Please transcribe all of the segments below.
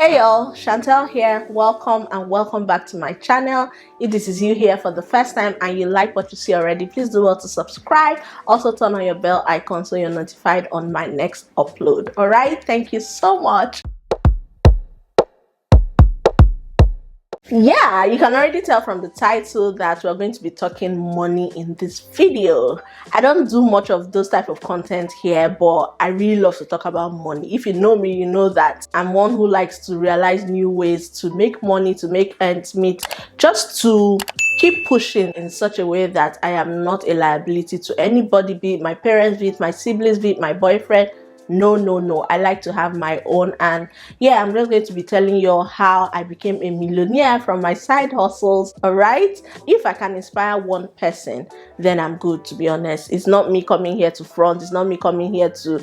Hey y'all, Chantel here. Welcome back to my channel. If this is you here for the first time and you like what you see already, please do well to subscribe. Also turn on your bell icon so you're notified on my next upload. Alright, thank you so much. Yeah, you can already tell from the title that we're going to be talking money in this video. I don't do much of those type of content here, but I really love to talk about money. If you know me, you know that I'm one who likes to realize new ways to make money, to make ends meet, just to keep pushing in such a way that I am not a liability to anybody, be it my parents, be it my siblings, be it my boyfriend. No, I like to have my own. And yeah, I'm just going to be telling you how I became a millionaire from my side hustles. All right, if I can inspire one person, then I'm good, to be honest. It's not me coming here to front, it's not me coming here to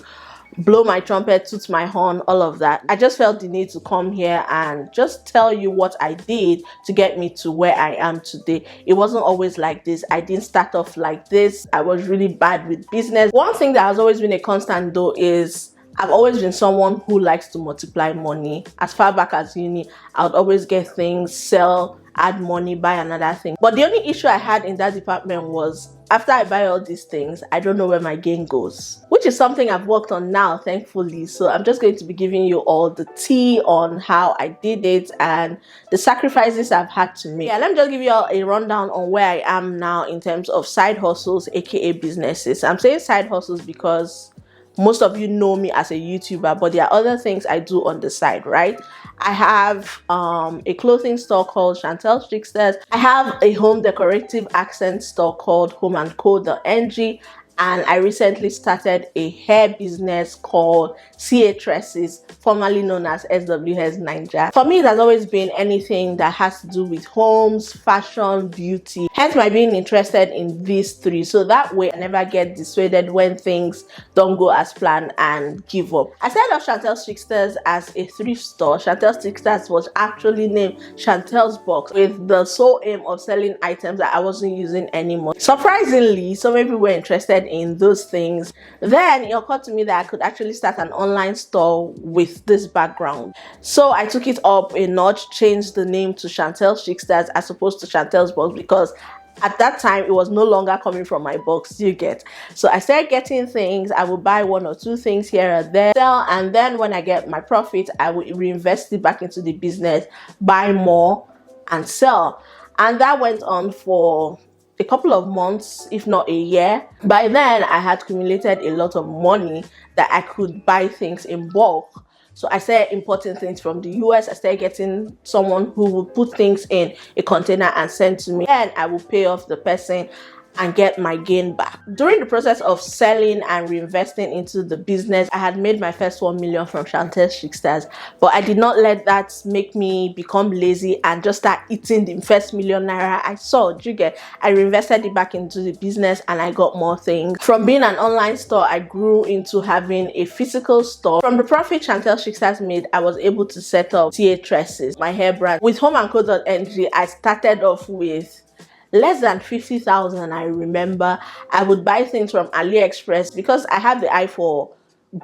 blow my trumpet, toot my horn, all of that. I just felt the need to come here and just tell you what I did to get me to where I am today. It wasn't always like this. I didn't start off like this. I was really bad with business. One thing that has always been a constant though is I've always been someone who likes to multiply money. As far back as uni, I would always get things, sell, add money, buy another thing. But the only issue I had in that department was after I buy all these things, I don't know where my gain goes, which is something I've worked on now, thankfully. So I'm just going to be giving you all the tea on how I did it and the sacrifices I've had to make. Yeah, let me just give you all a rundown on where I am now in terms of side hustles, aka businesses. I'm saying side hustles because most of you know me as a YouTuber, but there are other things I do on the side, right? I have a clothing store called Chantel Tricksters. I have a home decorative accent store called homeandco.ng. And I recently started a hair business called CA Tresses, formerly known as SWS Nigeria. For me, it has always been anything that has to do with homes, fashion, beauty. Hence my being interested in these three. So that way I never get dissuaded when things don't go as planned and give up. I started off Chantel Tricksters as a thrift store. Chantel Tricksters was actually named Chantel's Box with the sole aim of selling items that I wasn't using anymore. Surprisingly, so many people were interested in those things. Then it occurred to me that I could actually start an online store with this background. So I took it up a notch, changed the name to Chantel Tricksters as opposed to Chantel's Box, because at that time it was no longer coming from my box, you get. So I started getting things. I would buy one or two things here or there, sell, and then when I get my profit, I would reinvest it back into the business, buy more and sell. And that went on for a couple of months, if not a year. By then, I had accumulated a lot of money that I could buy things in bulk. So I started importing things from the US. I started getting someone who would put things in a container and send to me. And I would pay off the person and get my gain back. During the process of selling and reinvesting into the business, I had made my first 1 million from Chantel Tricksters, but I did not let that make me become lazy and just start eating the first millionaire I saw. You get? I reinvested it back into the business and I got more things. From being an online store, I grew into having a physical store. From the profit Chantel Tricksters made, I was able to set up CA Tresses, my hair brand. With homeandco.ng, I started off with less than 50,000. I remember I would buy things from AliExpress because I have the eye for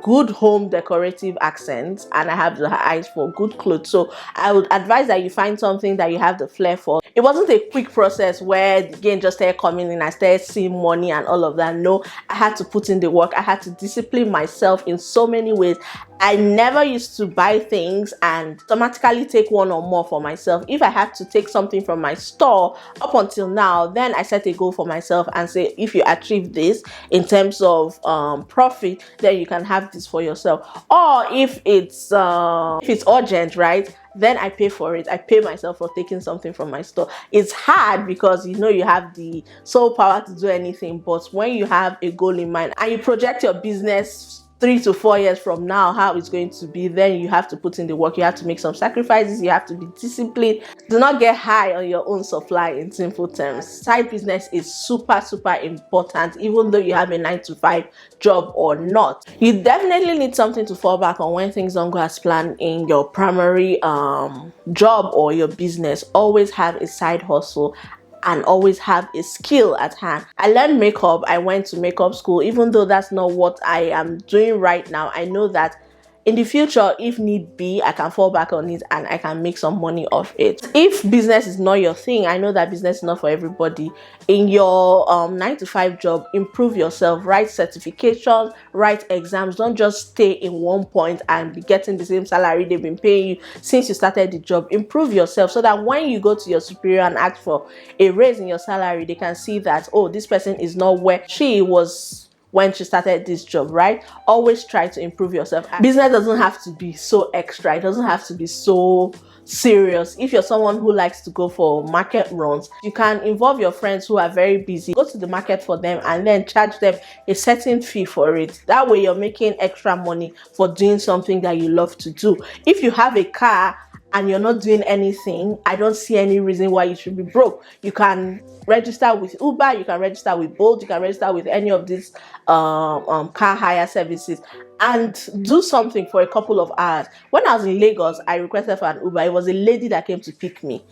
good home decorative accents and I have the eyes for good clothes. So I would advise that you find something that you have the flair for. It wasn't a quick process where the gain just started coming in. I started seeing money and all of that. No, I had to put in the work. I had to discipline myself in so many ways. I never used to buy things and automatically take one or more for myself. If I had to take something from my store up until now, then I set a goal for myself and say, if you achieve this in terms of profit, then you can have this for yourself. Or if it's urgent, right? Then I pay for it. I pay myself for taking something from my store. It's hard because you know you have the sole power to do anything, but when you have a goal in mind and you project your business 3 to 4 years from now, how it's going to be, then you have to put in the work. You have to make some sacrifices. You have to be disciplined. Do not get high on your own supply, in simple terms. Side business is super important, even though you have a 9-to-5 job or not. You definitely need something to fall back on when things don't go as planned in your primary job or your business. Always have a side hustle and always have a skill at hand. I learned makeup. I went to makeup school. Even though that's not what I am doing right now, I know that in the future, if need be, I can fall back on it and I can make some money off it. If business is not your thing, I know that business is not for everybody. In your 9 to 5 job, improve yourself, write certifications, write exams. Don't just stay in one point and be getting the same salary they've been paying you since you started the job. Improve yourself so that when you go to your superior and ask for a raise in your salary, they can see that, oh, this person is not where she was when she started this job, right? Always try to improve yourself. Business doesn't have to be so extra. It doesn't have to be so serious. If you're someone who likes to go for market runs, you can involve your friends who are very busy, go to the market for them and then charge them a certain fee for it. That way you're making extra money for doing something that you love to do. If you have a car and you're not doing anything, I don't see any reason why you should be broke. You can register with Uber, you can register with Bolt, you can register with any of these car hire services and do something for a couple of hours. When I was in Lagos, I requested for an Uber. It was a lady that came to pick me.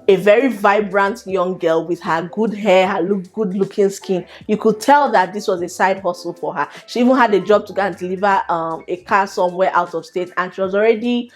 A very vibrant young girl with her good hair, her good looking skin. You could tell that this was a side hustle for her. She even had a job to go and deliver a car somewhere out of state, and she was already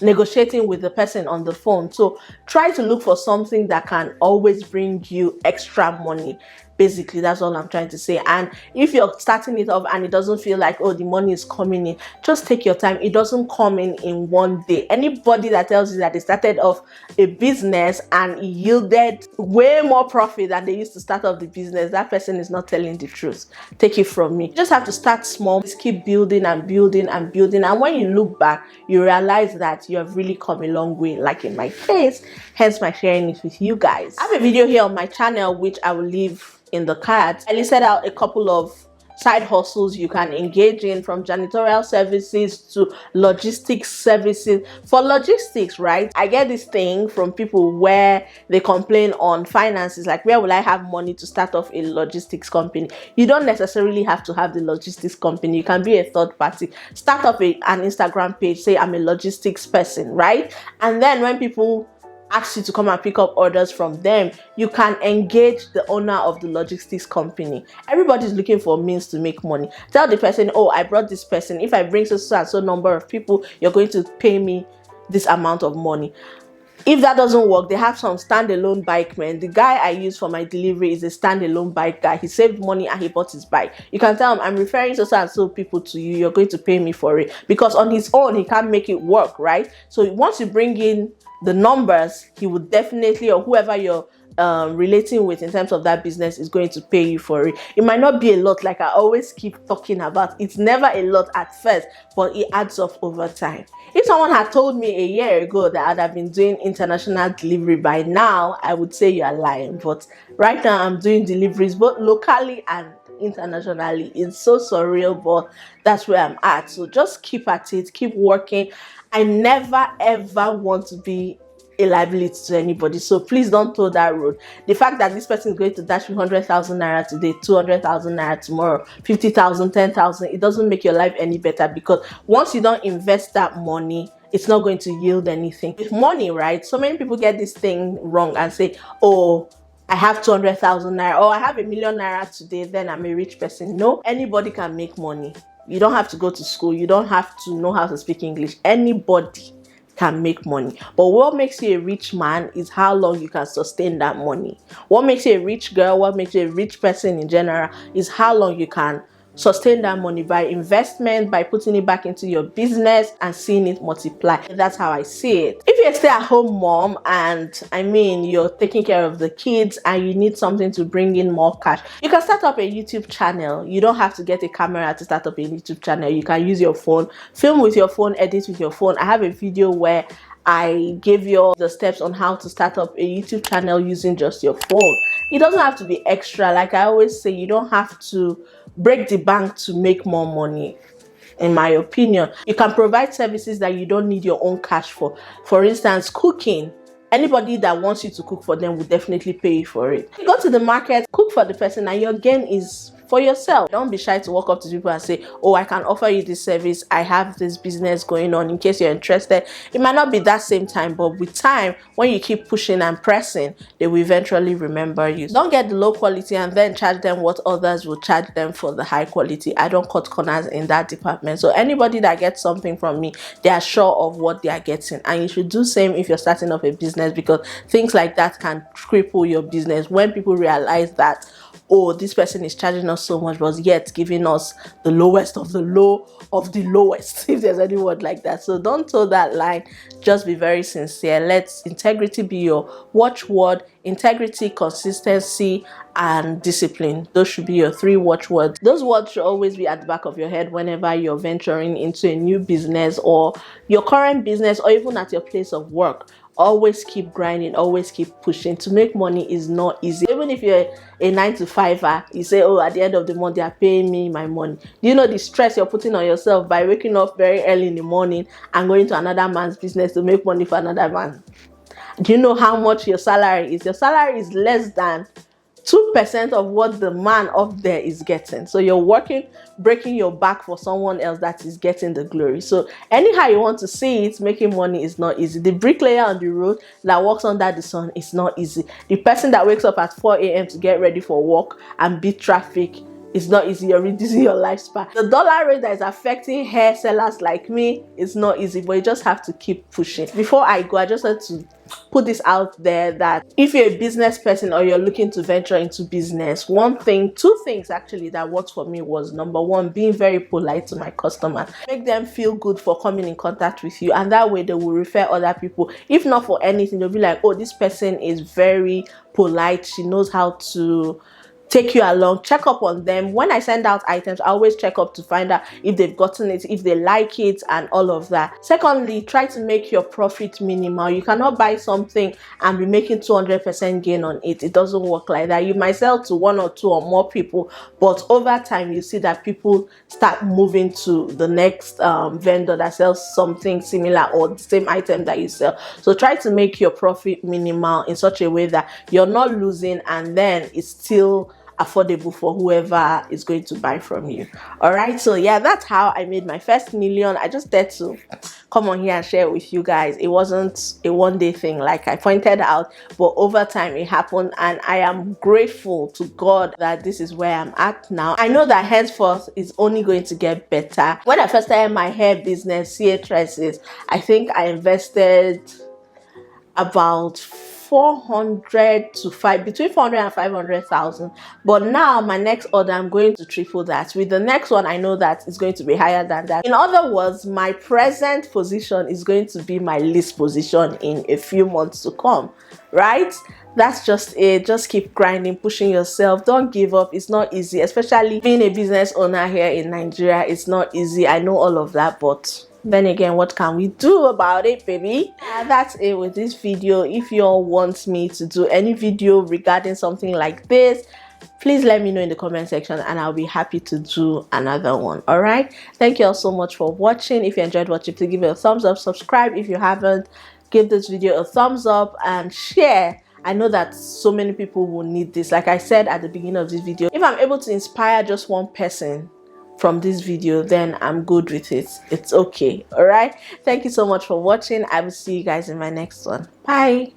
negotiating with the person on the phone. So try to look for something that can always bring you extra money. Basically, that's all I'm trying to say. And if you're starting it off and it doesn't feel like, oh, the money is coming in, just take your time. It doesn't come in one day. Anybody that tells you that they started off a business and it yielded way more profit than they used to start off the business, that person is not telling the truth. Take it from me. You just have to start small. Just keep building and building and building. And when you look back, you realize that you have really come a long way, like in my case, hence my sharing it with you guys. I have a video here on my channel, which I will leave in the cards. I listed out a couple of side hustles you can engage in, from janitorial services to logistics services. For logistics, right, I get this thing from people where they complain on finances, like, where will I have money to start off a logistics company? You don't necessarily have to have the logistics company. You can be a third party. Start up an Instagram page, say I'm a logistics person, right? And then when people ask you to come and pick up orders from them, you can engage the owner of the logistics company. Everybody's looking for means to make money. Tell the person, oh, I brought this person. If I bring so and so number of people, you're going to pay me this amount of money. If that doesn't work, they have some standalone bike men. The guy I use for my delivery is a standalone bike guy. He saved money and he bought his bike. You can tell him, I'm referring so and so people to you. You're going to pay me for it. Because on his own, he can't make it work, right? So once you bring in the numbers, he would definitely, or whoever you're relating with in terms of that business, is going to pay you for it. It might not be a lot, like I always keep talking about. It's never a lot at first, but it adds up over time. If someone had told me a year ago that I'd have been doing international delivery by now, I would say you are lying. But right now I'm doing deliveries both locally and internationally. It's so surreal, but that's where I'm at. So just keep at it, keep working. I never ever want to be a liability to anybody, so please don't tow that road. The fact that this person is going to dash you 100,000 naira today, 200,000 naira tomorrow, 50,000, 10,000, it doesn't make your life any better, because once you don't invest that money, it's not going to yield anything. With money, right, so many people get this thing wrong and say, oh, I have 200,000 naira, or I have a million naira today, then I'm a rich person. No, anybody can make money. You don't have to go to school. You don't have to know how to speak English. Anybody can make money. But what makes you a rich man is how long you can sustain that money. What makes you a rich girl, what makes you a rich person in general, is how long you can sustain that money by investment, by putting it back into your business and seeing it multiply. That's how I see it. If you're a stay-at-home mom and you're taking care of the kids and you need something to bring in more cash, you can start up a YouTube channel. You don't have to get a camera to start up a YouTube channel. You can use your phone, film with your phone, edit with your phone. I have a video where I gave you all the steps on how to start up a YouTube channel using just your phone. It doesn't have to be extra. Like I always say, you don't have to break the bank to make more money. In my opinion, you can provide services that you don't need your own cash for. For instance, cooking. Anybody that wants you to cook for them will definitely pay you for it. You go to the market, cook for the person, and your gain is for yourself. Don't be shy to walk up to people and say, oh, I can offer you this service, I have this business going on, in case you're interested. It might not be that same time, but with time, when you keep pushing and pressing, they will eventually remember you. Don't get the low quality and then charge them what others will charge them for the high quality. I don't cut corners in that department. So anybody that gets something from me, they are sure of what they are getting, and you should do same if you're starting off a business, because things like that can cripple your business when people realize that, oh, this person is charging us so much but yet giving us the lowest of the low of the lowest, if there's any word like that. So don't toe that line. Just be very sincere. Let integrity be your watchword. Integrity, consistency, and discipline. Those should be your 3 watchwords. Those words should always be at the back of your head whenever you're venturing into a new business or your current business, or even at your place of work. Always keep grinding, always keep pushing. To make money is not easy. Even if you're a 9-to-5er, you say, oh, at the end of the month they are paying me my money. Do you know the stress you're putting on yourself by waking up very early in the morning and going to another man's business to make money for another man? Do you know how much your salary is? Your salary is less than 2% of what the man up there is getting. So you're working, breaking your back for someone else that is getting the glory. So anyhow you want to see it, making money is not easy. The bricklayer on the road that works under the sun is not easy. The person that wakes up at 4 a.m. to get ready for work and beat traffic, it's not easy. You're reducing your lifespan. The dollar rate that is affecting hair sellers like me is not easy, but you just have to keep pushing. Before I go, I just want to put this out there that if you're a business person or you're looking to venture into business, 2 things actually that worked for me was, number 1, being very polite to my customers. Make them feel good for coming in contact with you, and that way they will refer other people. If not for anything, they'll be like, oh, this person is very polite, she knows how to take you along. Check up on them. When I send out items, I always check up to find out if they've gotten it, if they like it, and all of that. Secondly, try to make your profit minimal. You cannot buy something and be making 200% gain on it. It doesn't work like that. You might sell to 1 or 2 or more people, but over time you see that people start moving to the next vendor that sells something similar or the same item that you sell. So try to make your profit minimal in such a way that you're not losing, and then it's still affordable for whoever is going to buy from you. All right, so yeah, that's how I made my first million. I just dared to come on here and share it with you guys. It wasn't a one-day thing like I pointed out, but over time it happened, and I am grateful to God that this is where I'm at now. I know that henceforth is only going to get better. When I first started my hair business, CA Tresses, I think I invested about between 400 and 500,000. But now my next order, I'm going to triple that. With the next one, I know that it's going to be higher than that. In other words, my present position is going to be my least position in a few months to come, right? That's just it. Just keep grinding, pushing yourself. Don't give up. It's not easy, especially being a business owner here in Nigeria. It's not easy. I know all of that, but then again, what can we do about it, baby? That's it with this video. If you all want me to do any video regarding something like this, please let me know in the comment section and I'll be happy to do another one. All right, thank you all so much for watching. If you enjoyed watching, please give it a thumbs up, subscribe if you haven't, give this video a thumbs up and share. I know that so many people will need this. Like I said at the beginning of this video, if I'm able to inspire just one person from this video, then I'm good with it. It's okay. All right, thank you so much for watching. I will see you guys in my next one. Bye.